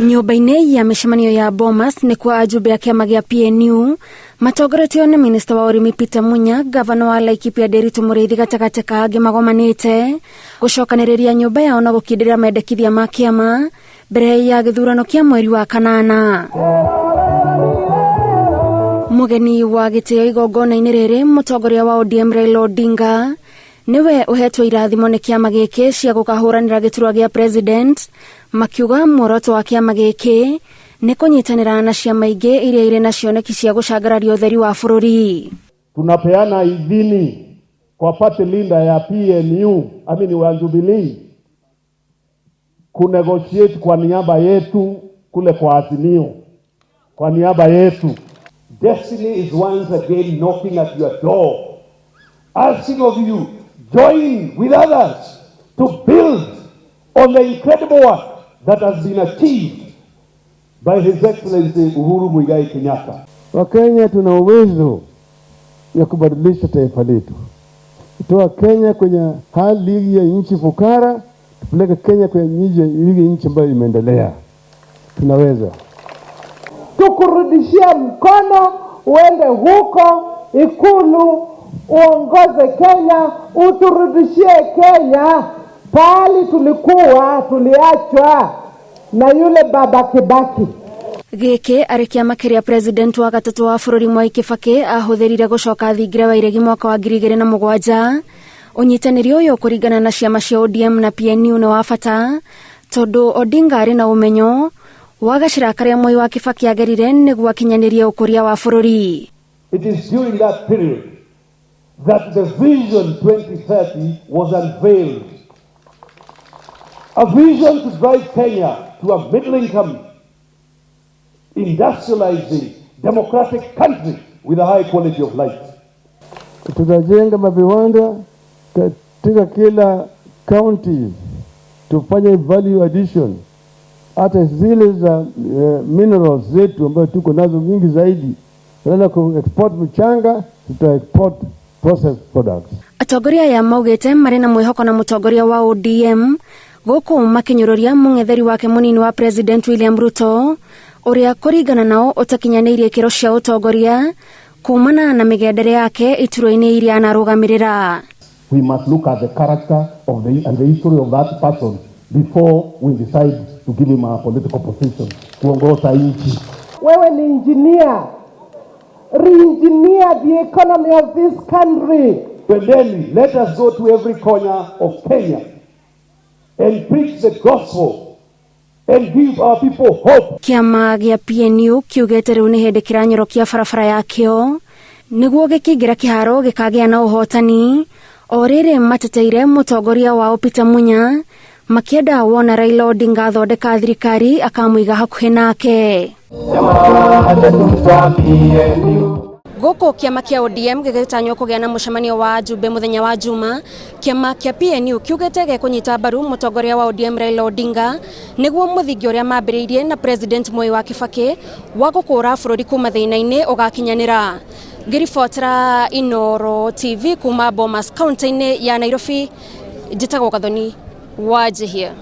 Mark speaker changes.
Speaker 1: Nyũmba-inĩ ya mĩcemanio ya Bomas nĩ kwa ajumbe a kĩama gĩa PNU matongoretio nĩ minista wa ũrĩmi Peter Munya, gavana wa Laikipia Nderitu Mũrĩithi gatagatĩ ka angĩ magomanĩte gũcokanĩrĩria nyũmba yao na gũkindĩra mendekithia ma kĩama mbere ya gĩthurano kĩa mweri wa kanana. Mũgeni wa gĩtĩo igongona-inĩ rĩrĩ mũtongoria wa ODM Raila Odinga niwe uhetwo irathimo nĩ kĩama gĩkĩ cia gũkahũranĩra gĩturwa gĩa president, makiuga muoroto wa kĩama gĩkĩ nĩ kũnyitanĩra na ciama ingĩ iria irĩ na cioneki cia gũcangararia ũtheri wa bũrũri.
Speaker 2: Tunapeana idhini kwa party leader ya PNU, wa Jubilee, kunegotiate kwa niaba yetu kule kwa Azimio, kwa niaba yetu. Destiny is once again knocking at your door, asking of you, join with others to build on the incredible work that has been achieved by His Excellency Uhuru Muigai Kenyatta.
Speaker 3: Wakenya tuna uwezo ya kubadilisha taifa letu. Kutoa Kenya kwenye hali ya nchi fukara, tupeleke Kenya kwenye nchi ambayo imeendelea. Tunaweza.
Speaker 4: Tukurudishia mkono, uende huko Ikulu, uongoze Kenya, uturudishie Kenya pali tuliachwa na yule baba Kibaki.
Speaker 1: Gĩkĩ arĩ kĩama kĩrĩa president wa gatatũ wa bũrũri Mwai Kibaki ahũthĩrire gũcoka thingira wa Iregi mwaka wa 2007. Ũnyitanĩri ũyũ kũringana na ciama cia ODM na PNU nĩ wa bata tondũ Odinga arĩ na ũmenyo wa gacĩra karĩa Mwai wa Kibaki agerire nĩguo akinyanĩrie ũkũria wa bũrũri.
Speaker 2: It is during that period that the Vision 2030 was unveiled. A vision to drive Kenya to a middle-income, industrializing, democratic country with a high quality of life.
Speaker 3: Tutajenga maviwanda katika kila county, tufanye value addition. Hata zile za minerals zetu ambayo tuko nazo mingi zaidi, tunaweza ku-export mchanga, tuta-export processed products.
Speaker 1: Atongoria ya maugĩte marĩ na mwĩhoko na mũtongoria wa ODM gũkũ makinyũrũria mũng'etheri wake mũnini wa president William Ruto ũrĩa kũringana nao ũtakinyanĩirie ikĩro cia ũtongoria kumana na mĩgendere yake iturwa-inĩ iria anarũgamĩrĩra.
Speaker 2: We must look at the character of and the history of that person before we decide to give him a political position. Kuongoza nchi.
Speaker 4: Wewe ni engineer. Re-engineer the economy of this country.
Speaker 2: Then let us go to every corner of Kenya and preach the gospel and give our people hope.
Speaker 1: Kĩama gĩa PNU kiugĩte rĩu nĩ hĩndĩ kĩranyorokia barabara yakĩo nĩguo gĩkĩingĩra kĩharo gĩkagĩa na ũhotani o rĩrĩ mateteire mũtongoria wao Peter Munya makĩenda wona Raila Odinga athondeka thirikari akamũiga hakuhĩ nake. Gũkũ kĩama kĩa ODM gĩgĩtanywo kũgĩa na mũcemanio wa ajumbe mũthenya wa Juma, kĩama kĩa PNU kiugĩte gĩkũnyita mbaru mũtongoria wa ODM Raila Odinga nĩguo mũthingi ũrĩa mambĩrĩirie na president Mwai wa Kibaki wa gũkũra bũrũri kuma thĩna-inĩ ũgakinyanĩra. Ngĩribotera Inooro TV kuma Bomas, kaunti-inĩ ya Nairobi, njĩtagwo Gathoni wa Jihia.